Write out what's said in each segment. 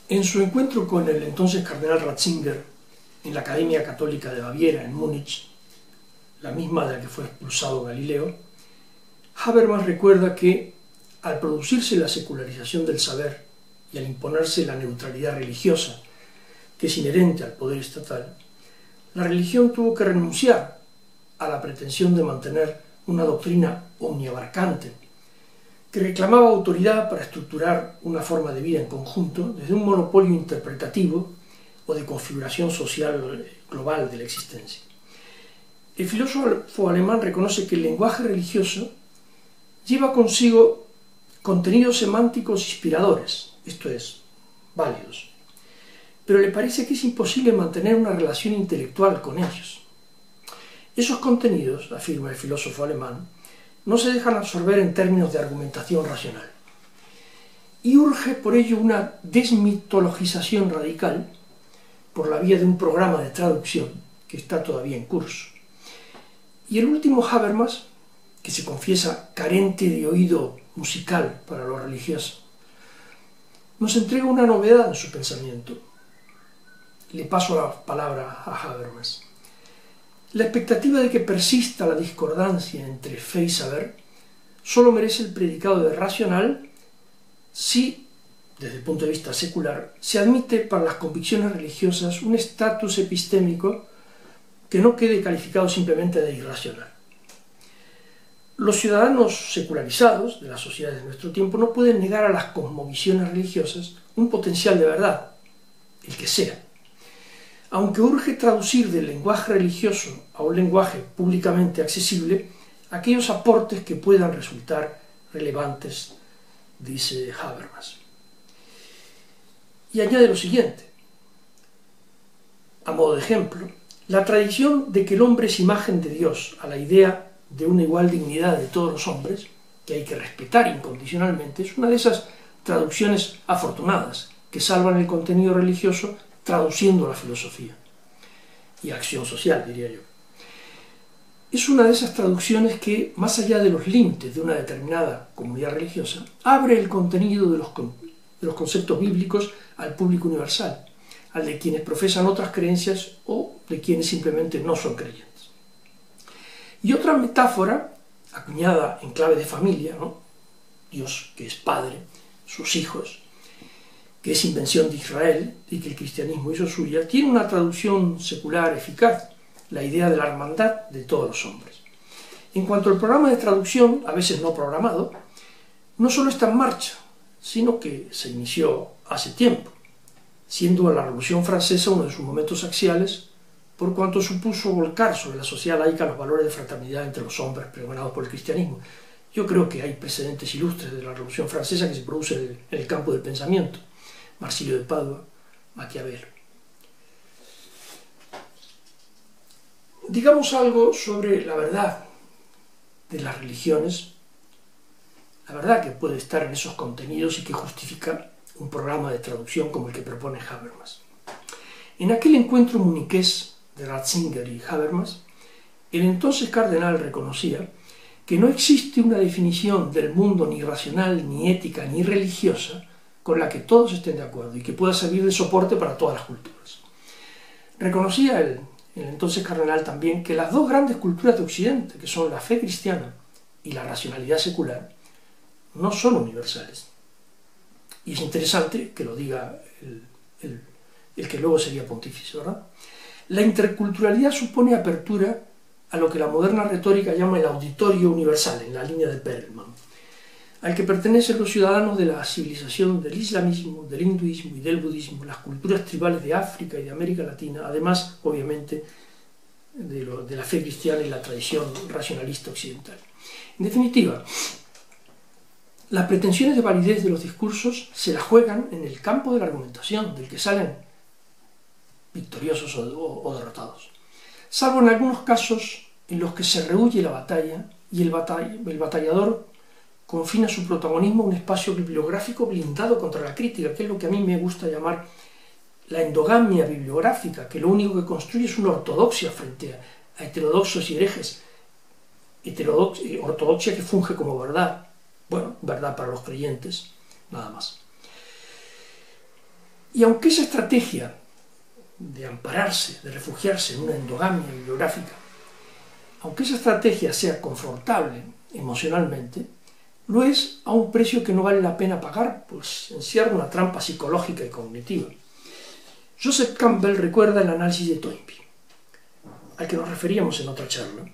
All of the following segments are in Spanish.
En su encuentro con el entonces cardenal Ratzinger en la Academia Católica de Baviera, en Múnich, la misma de la que fue expulsado Galileo, Habermas recuerda que, al producirse la secularización del saber y al imponerse la neutralidad religiosa, que es inherente al poder estatal, la religión tuvo que renunciar a la pretensión de mantener una doctrina omniabarcante, que reclamaba autoridad para estructurar una forma de vida en conjunto desde un monopolio interpretativo o de configuración social global de la existencia. El filósofo alemán reconoce que el lenguaje religioso lleva consigo contenidos semánticos inspiradores, esto es, válidos, pero le parece que es imposible mantener una relación intelectual con ellos. Esos contenidos, afirma el filósofo alemán, no se dejan absorber en términos de argumentación racional. Y urge por ello una desmitologización radical por la vía de un programa de traducción que está todavía en curso. Y el último Habermas, que se confiesa carente de oído musical para lo religioso, nos entrega una novedad en su pensamiento. Le paso la palabra a Habermas. La expectativa de que persista la discordancia entre fe y saber solo merece el predicado de racional si, desde el punto de vista secular, se admite para las convicciones religiosas un estatus epistémico que no quede calificado simplemente de irracional. Los ciudadanos secularizados de las sociedades de nuestro tiempo no pueden negar a las cosmovisiones religiosas un potencial de verdad, el que sea. Aunque urge traducir del lenguaje religioso a un lenguaje públicamente accesible aquellos aportes que puedan resultar relevantes, dice Habermas. Y añade lo siguiente, a modo de ejemplo, la tradición de que el hombre es imagen de Dios a la idea de una igual dignidad de todos los hombres, que hay que respetar incondicionalmente, es una de esas traducciones afortunadas que salvan el contenido religioso traduciendo la filosofía y acción social, diría yo. Es una de esas traducciones que, más allá de los límites de una determinada comunidad religiosa, abre el contenido de los conceptos bíblicos al público universal, al de quienes profesan otras creencias o de quienes simplemente no son creyentes. Y otra metáfora, acuñada en clave de familia, ¿no? Dios que es padre, sus hijos, que es invención de Israel y que el cristianismo hizo suya, tiene una traducción secular eficaz, la idea de la hermandad de todos los hombres. En cuanto al programa de traducción, a veces no programado, no solo está en marcha, sino que se inició hace tiempo, siendo la Revolución Francesa uno de sus momentos axiales, por cuanto supuso volcar sobre la sociedad laica los valores de fraternidad entre los hombres pregonados por el cristianismo. Yo creo que hay precedentes ilustres de la Revolución Francesa que se produce en el campo del pensamiento. Marsilio de Padua, Maquiavelo. Digamos algo sobre la verdad de las religiones, la verdad que puede estar en esos contenidos y que justifica un programa de traducción como el que propone Habermas. En aquel encuentro muniqués de Ratzinger y Habermas, el entonces cardenal reconocía que no existe una definición del mundo ni racional, ni ética, ni religiosa con la que todos estén de acuerdo y que pueda servir de soporte para todas las culturas. Reconocía el entonces cardenal también que las dos grandes culturas de Occidente, que son la fe cristiana y la racionalidad secular, no son universales. Y es interesante que lo diga el que luego sería pontífice, ¿verdad? La interculturalidad supone apertura a lo que la moderna retórica llama el auditorio universal, en la línea de Perelman, al que pertenecen los ciudadanos de la civilización del islamismo, del hinduismo y del budismo, las culturas tribales de África y de América Latina, además, obviamente, de la fe cristiana y la tradición racionalista occidental. En definitiva, las pretensiones de validez de los discursos se las juegan en el campo de la argumentación, del que salen victoriosos o derrotados, salvo en algunos casos en los que se rehúye la batalla y el batallador confina su protagonismo a un espacio bibliográfico blindado contra la crítica, que es lo que a mí me gusta llamar la endogamia bibliográfica, que lo único que construye es una ortodoxia frente a heterodoxos y herejes, ortodoxia que funge como verdad, bueno, verdad para los creyentes, nada más. Y aunque esa estrategia de ampararse, de refugiarse en una endogamia bibliográfica, aunque esa estrategia sea confortable emocionalmente, lo es a un precio que no vale la pena pagar, pues encierra una trampa psicológica y cognitiva. Joseph Campbell recuerda el análisis de Toynbee, al que nos referíamos en otra charla.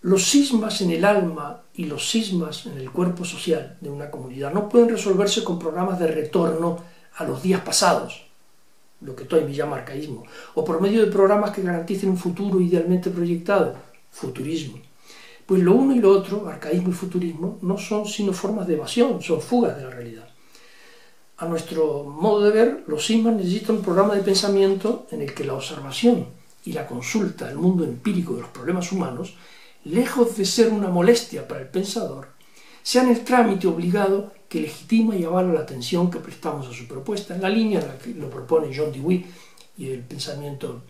Los cismas en el alma y los cismas en el cuerpo social de una comunidad no pueden resolverse con programas de retorno a los días pasados, lo que Toynbee llama arcaísmo, o por medio de programas que garanticen un futuro idealmente proyectado, futurismo. Pues lo uno y lo otro, arcaísmo y futurismo, no son sino formas de evasión, son fugas de la realidad. A nuestro modo de ver, los cismas necesitan un programa de pensamiento en el que la observación y la consulta del mundo empírico de los problemas humanos, lejos de ser una molestia para el pensador, sean el trámite obligado que legitima y avala la atención que prestamos a su propuesta, en la línea en la que lo propone John Dewey y el pensamiento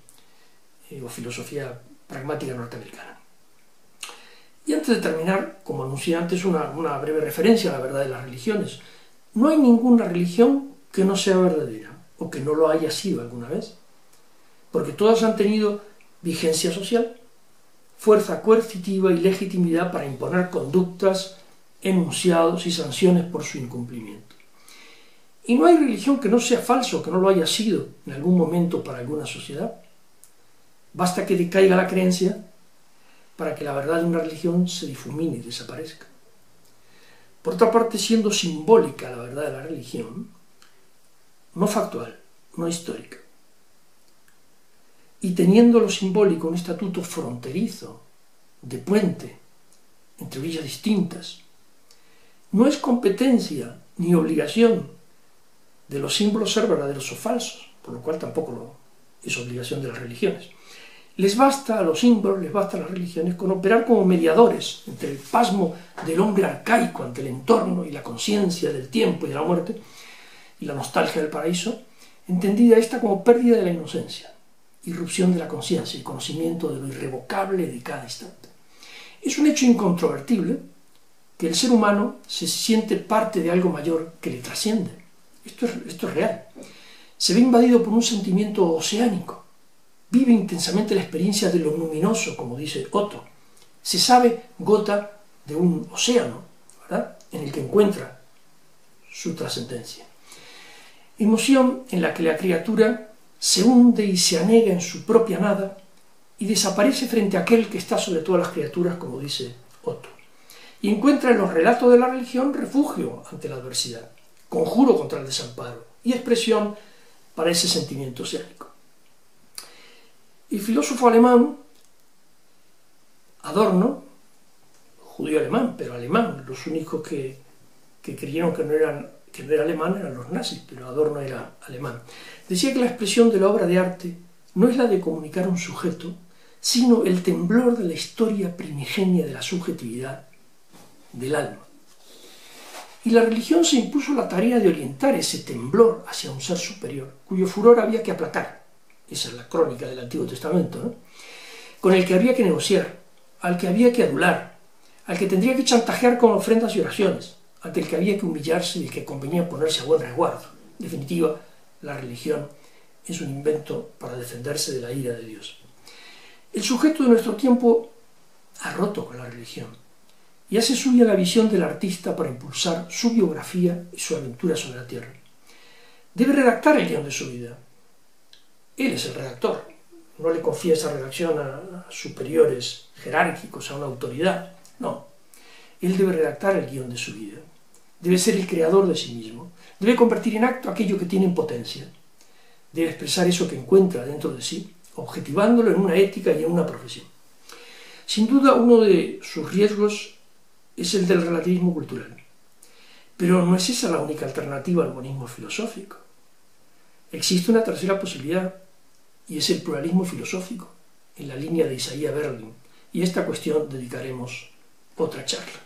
o filosofía pragmática norteamericana. Y antes de terminar, como anuncié antes, una breve referencia a la verdad de las religiones. No hay ninguna religión que no sea verdadera, o que no lo haya sido alguna vez, porque todas han tenido vigencia social, fuerza coercitiva y legitimidad para imponer conductas, enunciados y sanciones por su incumplimiento. Y no hay religión que no sea falsa o que no lo haya sido en algún momento para alguna sociedad. Basta que decaiga la creencia para que la verdad de una religión se difumine y desaparezca. Por otra parte, siendo simbólica la verdad de la religión, no factual, no histórica, y teniendo lo simbólico un estatuto fronterizo, de puente, entre orillas distintas, no es competencia ni obligación de los símbolos ser verdaderos o falsos, por lo cual tampoco es obligación de las religiones. Les basta a los símbolos, les basta a las religiones con operar como mediadores entre el pasmo del hombre arcaico ante el entorno y la conciencia del tiempo y de la muerte y la nostalgia del paraíso, entendida esta como pérdida de la inocencia, irrupción de la conciencia y conocimiento de lo irrevocable de cada instante. Es un hecho incontrovertible que el ser humano se siente parte de algo mayor que le trasciende. Esto es real. Se ve invadido por un sentimiento oceánico. Vive intensamente la experiencia de lo luminoso, como dice Otto. Se sabe gota de un océano, ¿verdad?, en el que encuentra su trascendencia. Emoción en la que la criatura se hunde y se anega en su propia nada y desaparece frente a aquel que está sobre todas las criaturas, como dice Otto. Y encuentra en los relatos de la religión refugio ante la adversidad, conjuro contra el desamparo y expresión para ese sentimiento oceánico. El filósofo alemán Adorno, judío alemán, pero alemán, los únicos que creyeron que no era alemán eran los nazis, pero Adorno era alemán, decía que la expresión de la obra de arte no es la de comunicar un sujeto, sino el temblor de la historia primigenia de la subjetividad del alma. Y la religión se impuso la tarea de orientar ese temblor hacia un ser superior, cuyo furor había que aplacar. Esa es la crónica del Antiguo Testamento, ¿no?, con el que había que negociar, al que había que adular, al que tendría que chantajear con ofrendas y oraciones, ante el que había que humillarse y el que convenía ponerse a buen resguardo. En definitiva, la religión es un invento para defenderse de la ira de Dios. El sujeto de nuestro tiempo ha roto con la religión y hace suya la visión del artista para impulsar su biografía y su aventura sobre la tierra. Debe redactar el guión de su vida. Él es el redactor, no le confía esa redacción a superiores jerárquicos, a una autoridad, no. Él debe redactar el guión de su vida, debe ser el creador de sí mismo, debe convertir en acto aquello que tiene en potencia, debe expresar eso que encuentra dentro de sí, objetivándolo en una ética y en una profesión. Sin duda, uno de sus riesgos es el del relativismo cultural, pero no es esa la única alternativa al monismo filosófico. Existe una tercera posibilidad, y es el pluralismo filosófico, en la línea de Isaiah Berlin, y a esta cuestión dedicaremos otra charla.